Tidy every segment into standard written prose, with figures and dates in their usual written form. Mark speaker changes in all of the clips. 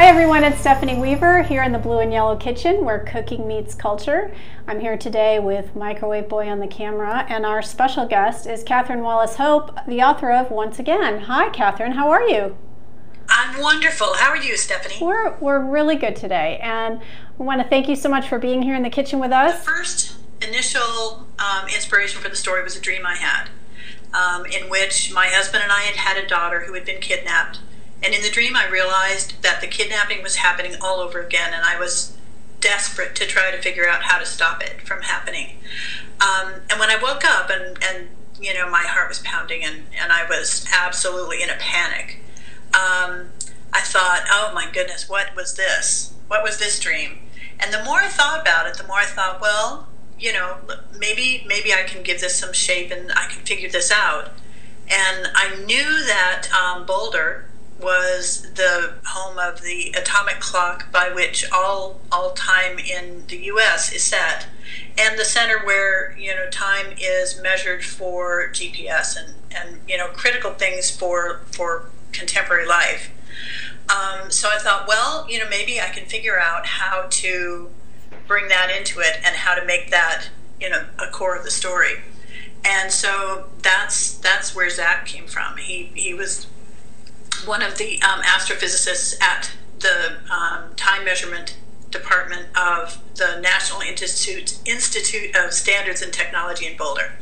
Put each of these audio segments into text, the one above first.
Speaker 1: Hi everyone, it's Stephanie Weaver here in the Blue and Yellow Kitchen where cooking meets culture. I'm here today with Microwave Boy on the camera, and our special guest is Catherine Wallace Hope, the author of Once Again. Hi Catherine, how are you?
Speaker 2: I'm wonderful. How are you, Stephanie?
Speaker 1: We're really good today, and we want to thank you so much for being here in the kitchen with us.
Speaker 2: The first initial inspiration for the story was a dream I had, in which my husband and I had had a daughter who had been kidnapped. And in the dream, I realized that the kidnapping was happening all over again, and I was desperate to try to figure out how to stop it from happening. And when I woke up, and you know, my heart was pounding, and I was absolutely in a panic, I thought, oh my goodness, what was this? What was this dream? And the more I thought about it, the more I thought, well, you know, maybe I can give this some shape and I can figure this out. And I knew that Boulder was the home of the atomic clock by which all time in the U.S. is set, and the center where, you know, time is measured for GPS and you know, critical things for contemporary life. So I thought, well, you know, maybe I can figure out how to bring that into it and how to make that, you know, a core of the story. And so that's where Zach came from. He was one of the astrophysicists at the time measurement department of the National Institute of Standards and Technology in Boulder,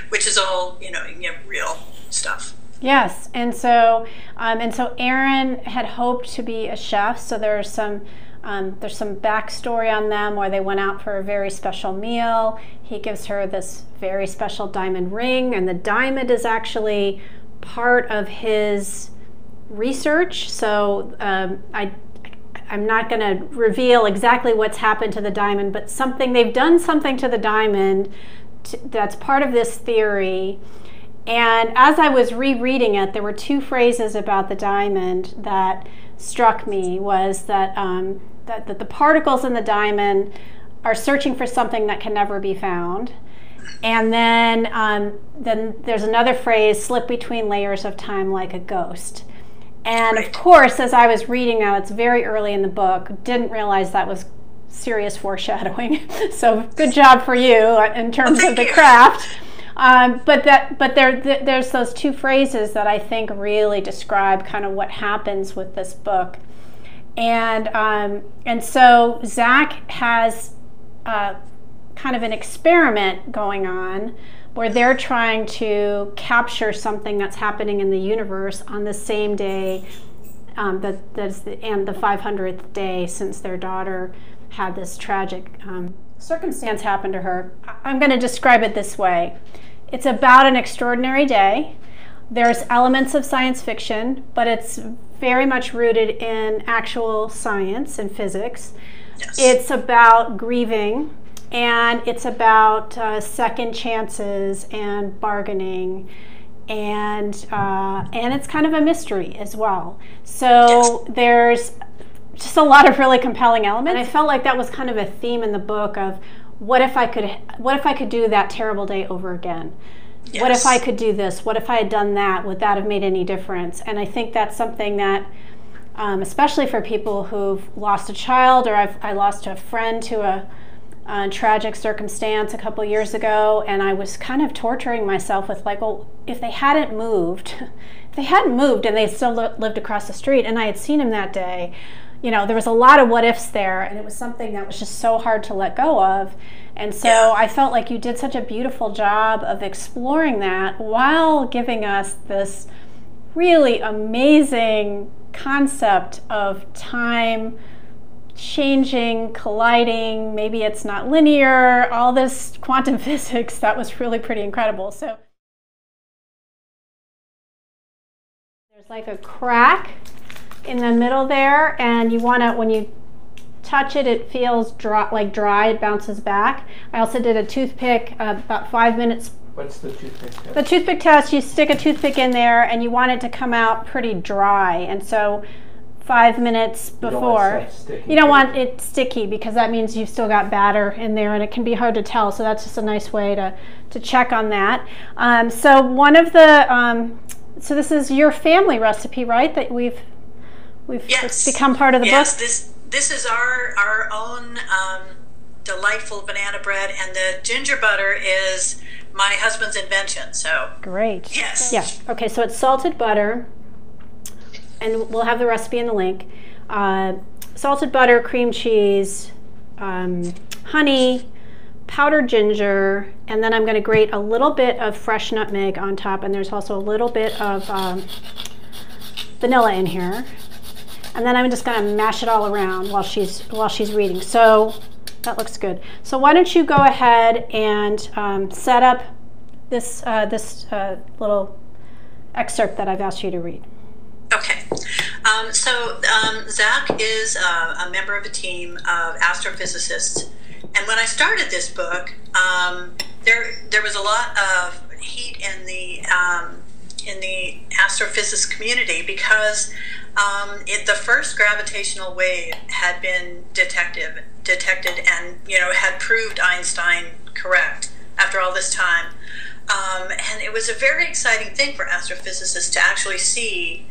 Speaker 2: which is all, you know, real stuff.
Speaker 1: Yes, and so Aaron had hoped to be a chef. So there's some backstory on them where they went out for a very special meal. He gives her this very special diamond ring, and the diamond is actually part of his research. So I'm not going to reveal exactly what's happened to the diamond, but they've done something to the diamond that's part of this theory. And as I was rereading it, there were two phrases about the diamond that struck me. Was that that the particles in the diamond are searching for something that can never be found. And then there's another phrase, slip between layers of time like a ghost. And of course, as I was reading now, it's very early in the book, didn't realize that was serious foreshadowing. So good job for you in terms of the craft. But there's those two phrases that I think really describe kind of what happens with this book. And so Zach has kind of an experiment going on where they're trying to capture something that's happening in the universe on the same day and the 500th day since their daughter had this tragic circumstance happen to her. I'm going to describe it this way. It's about an extraordinary day. There's elements of science fiction, but it's very much rooted in actual science and physics.
Speaker 2: Yes.
Speaker 1: It's about grieving, and it's about second chances and bargaining, and it's kind of a mystery as well. So yes, there's just a lot of really compelling elements. And I felt like that was kind of a theme in the book of what if I could do that terrible day over again?
Speaker 2: Yes.
Speaker 1: What if I could do this? What if I had done that? Would that have made any difference? And I think that's something that, especially for people who've lost a child, or I lost a friend to a tragic circumstance a couple years ago, and I was kind of torturing myself with like, well, if they hadn't moved and they still lived across the street and I had seen him that day, you know, there was a lot of what ifs there, and it was something that was just so hard to let go of. And so yeah, I felt like you did such a beautiful job of exploring that while giving us this really amazing concept of time changing, colliding, maybe it's not linear, all this quantum physics that was really pretty incredible. So there's like a crack in the middle there, and you want to, when you touch it, it feels dry, it bounces back. I also did a toothpick about 5 minutes.
Speaker 3: What's the toothpick test? The
Speaker 1: toothpick test, you stick a toothpick in there and you want it to come out pretty dry, and so 5 minutes before. You don't want it sticky because that means you've still got batter in there and it can be hard to tell, so that's just a nice way to check on that. So one of the, so this is your family recipe, right, that we've It's become part of the book?
Speaker 2: This is our own delightful banana bread, and the ginger butter is my husband's invention. So
Speaker 1: great.
Speaker 2: Yes.
Speaker 1: Yeah. Okay, so it's salted butter, and we'll have the recipe in the link. Salted butter, cream cheese, honey, powdered ginger, and then I'm going to grate a little bit of fresh nutmeg on top, and there's also a little bit of vanilla in here. And then I'm just going to mash it all around while she's reading. So that looks good. So why don't you go ahead and set up this little excerpt that I've asked you to read.
Speaker 2: Okay. So Zach is a member of a team of astrophysicists, and when I started this book, there was a lot of heat in the astrophysics community because the first gravitational wave had been detected and had proved Einstein correct after all this time, and it was a very exciting thing for astrophysicists to actually see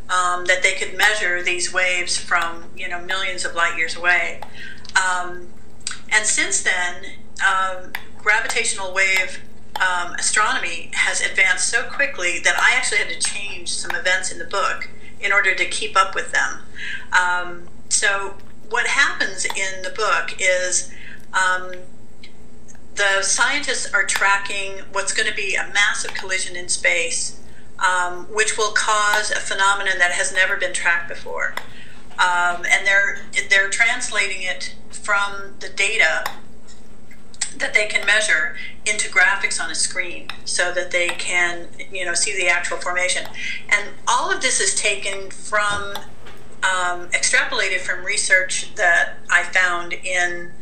Speaker 2: that they could measure these waves from millions of light years away. And since then, gravitational wave astronomy has advanced so quickly that I actually had to change some events in the book in order to keep up with them. So what happens in the book is the scientists are tracking what's going to be a massive collision in space, which will cause a phenomenon that has never been tracked before. And they're translating it from the data that they can measure into graphics on a screen so that they can see the actual formation. And all of this is taken from extrapolated from research that I found in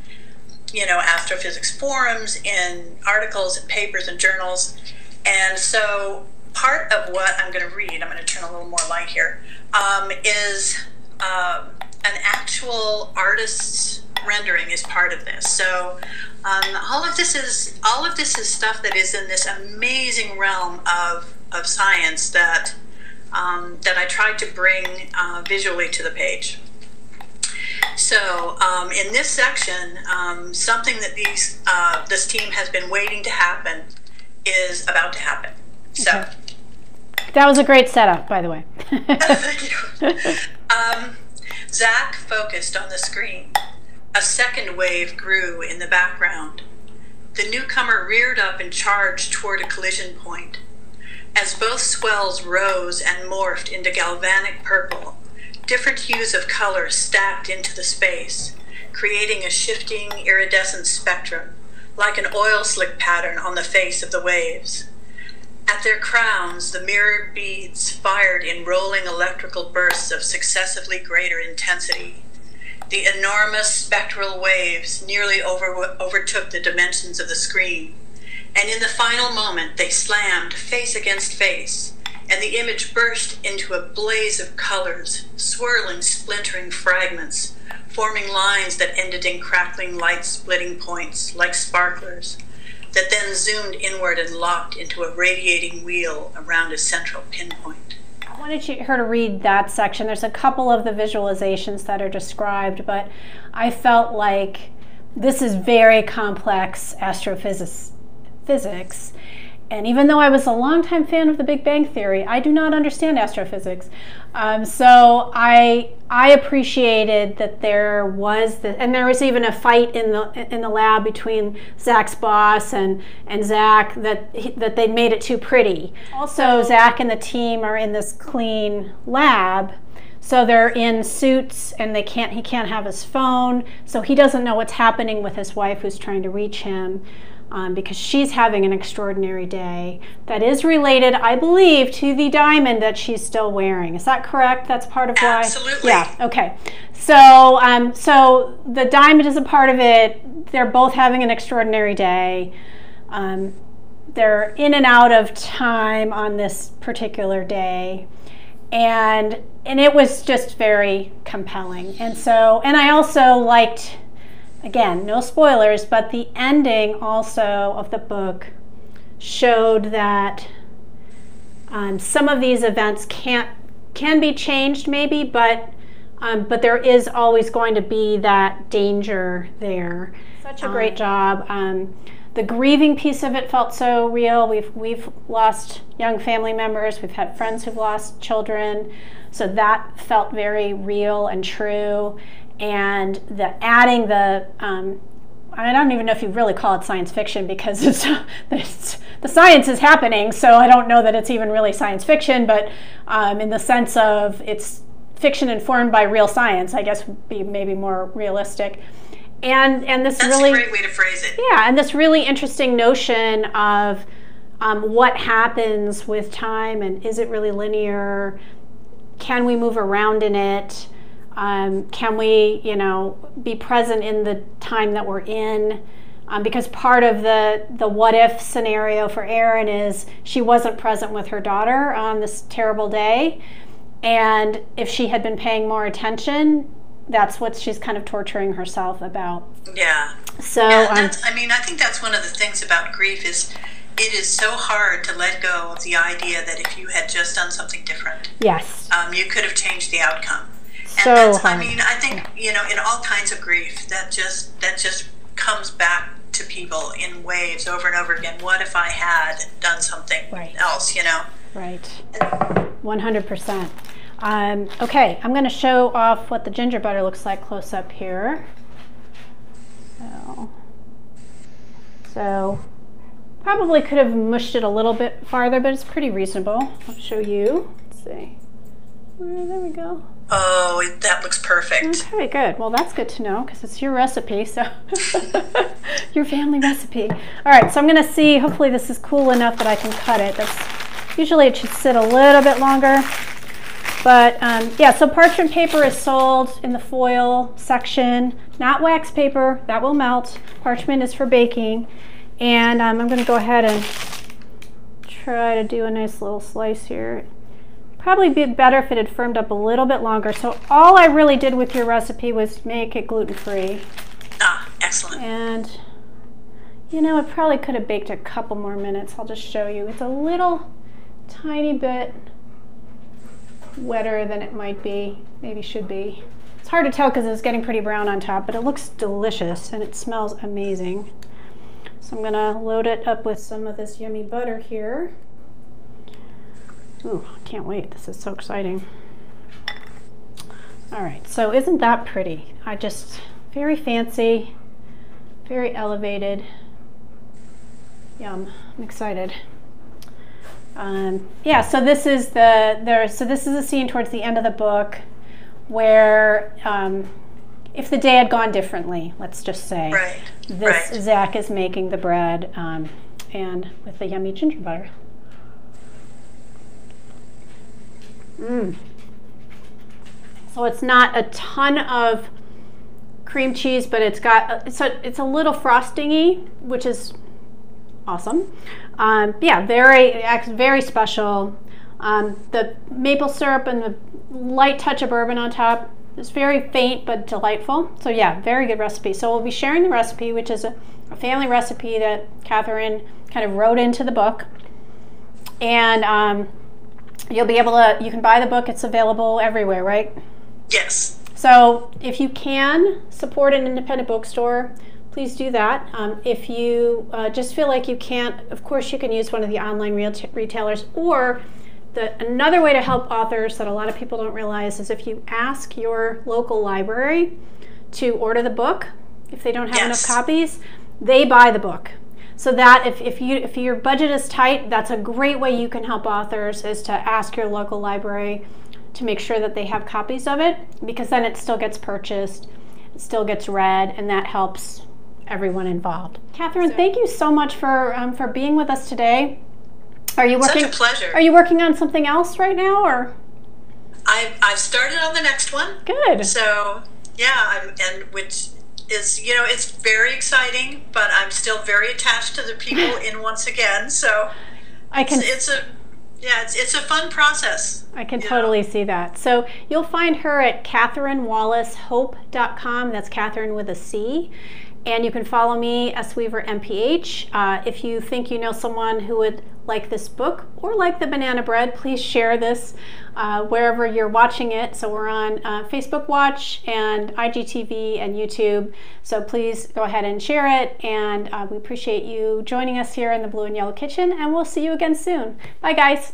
Speaker 2: astrophysics forums, in articles and papers and journals. And so part of what I'm going to read, I'm going to turn a little more light here, is an actual artist's rendering is part of this. So all of this is stuff that is in this amazing realm of science that I tried to bring visually to the page. So in this section, something that this team has been waiting to happen is about to happen. So.
Speaker 1: Okay. That was a great setup, by the way.
Speaker 2: Thank you. Zach focused on the screen. A second wave grew in the background. The newcomer reared up and charged toward a collision point. As both swells rose and morphed into galvanic purple, different hues of color stacked into the space, creating a shifting iridescent spectrum, like an oil slick pattern on the face of the waves. At their crowns, the mirrored beads fired in rolling electrical bursts of successively greater intensity. The enormous spectral waves nearly overtook the dimensions of the screen, and in the final moment they slammed face against face, and the image burst into a blaze of colors, swirling, splintering fragments, forming lines that ended in crackling light-splitting points like sparklers, that then zoomed inward and locked into a radiating wheel around a central pinpoint.
Speaker 1: I wanted her to read that section. There's a couple of the visualizations that are described, but I felt like this is very complex astrophysics. And even though I was a longtime fan of the Big Bang Theory, I do not understand astrophysics. So I appreciated that there was and there was even a fight in the lab between Zach's boss and Zach that they'd made it too pretty. Also, Zach and the team are in this clean lab, so they're in suits and he can't have his phone, so he doesn't know what's happening with his wife who's trying to reach him. Because she's having an extraordinary day that is related, I believe, to the diamond that she's still wearing. Is that correct? That's part of why?
Speaker 2: Absolutely.
Speaker 1: Yeah, okay. So, so the diamond is a part of it. They're both having an extraordinary day. They're in and out of time on this particular day. And it was just very compelling. And I also liked, again, no spoilers, but the ending also of the book showed that some of these events can be changed maybe, but but there is always going to be that danger there. Such a great job. The grieving piece of it felt so real. We've lost young family members. We've had friends who've lost children. So that felt very real and true. And adding the, I don't even know if you really call it science fiction, because the science is happening. So I don't know that it's even really science fiction, but in the sense of it's fiction informed by real science, I guess would be maybe more realistic. And this
Speaker 2: That's
Speaker 1: really,
Speaker 2: a great way to phrase it.
Speaker 1: Yeah, and this really interesting notion of what happens with time, and is it really linear? Can we move around in it? Can we, be present in the time that we're in? Because part of the what if scenario for Erin is she wasn't present with her daughter on this terrible day, and if she had been paying more attention, that's what she's kind of torturing herself about.
Speaker 2: Yeah.
Speaker 1: So
Speaker 2: yeah, I think that's one of the things about grief is it is so hard to let go of the idea that if you had just done something different,
Speaker 1: yes,
Speaker 2: you could have changed the outcome. And
Speaker 1: so
Speaker 2: that's,
Speaker 1: hard.
Speaker 2: I think in all kinds of grief that just comes back to people in waves over and over again. What if I had done something else?
Speaker 1: Right. 100%. Okay, I'm going to show off what the ginger butter looks like close up here. So probably could have mushed it a little bit farther, but it's pretty reasonable. I'll show you. Let's see. There we go.
Speaker 2: Oh, that looks perfect.
Speaker 1: Okay, good. Well, that's good to know because it's your recipe, so your family recipe. All right, so I'm going to see. Hopefully, this is cool enough that I can cut it. Usually it should sit a little bit longer. But yeah, so parchment paper is sold in the foil section, not wax paper, that will melt. Parchment is for baking. And I'm going to go ahead and try to do a nice little slice here. Probably be better if it had firmed up a little bit longer. So all I really did with your recipe was make it gluten-free.
Speaker 2: Ah, excellent.
Speaker 1: And it probably could have baked a couple more minutes. I'll just show you. It's a little tiny bit wetter than it might be, maybe should be. It's hard to tell because it's getting pretty brown on top, but it looks delicious and it smells amazing. So I'm gonna load it up with some of this yummy butter here. Ooh, I can't wait, this is so exciting. All right, so isn't that pretty? Very fancy, very elevated. Yum, I'm excited. Yeah, so this is a scene towards the end of the book where if the day had gone differently, let's just say, Zach is making the bread and with the yummy ginger butter. So it's not a ton of cream cheese, but it's a little frosting-y, which is awesome. Yeah, very special. The maple syrup and the light touch of bourbon on top is very faint but delightful. So yeah, very good recipe. So we'll be sharing the recipe, which is a family recipe that Catherine kind of wrote into the book. And you'll be able to, you can buy the book. It's available everywhere, right?
Speaker 2: Yes.
Speaker 1: So if you can support an independent bookstore, please do that. If you just feel like you can't, of course you can use one of the online retailers, or another way to help authors that a lot of people don't realize is if you ask your local library to order the book, if they don't have enough copies, they buy the book. So that if your budget is tight, that's a great way you can help authors, is to ask your local library to make sure that they have copies of it, because then it still gets purchased, it still gets read, and that helps everyone involved. Catherine, thank you so much for being with us today. Are you working?
Speaker 2: Such a pleasure.
Speaker 1: Are you working on something else right now, or?
Speaker 2: I've started on the next one.
Speaker 1: Good.
Speaker 2: So yeah, which is it's very exciting, but I'm still very attached to the people in Once Again. So it's a fun process.
Speaker 1: I can totally see that. So you'll find her at CatherineWallaceHope.com. That's Catherine with a C. And you can follow me, S. Weaver MPH. If you think you know someone who would like this book or like the banana bread, please share this wherever you're watching it. So we're on Facebook Watch and IGTV and YouTube. So please go ahead and share it. And we appreciate you joining us here in the Blue and Yellow Kitchen. And we'll see you again soon. Bye, guys.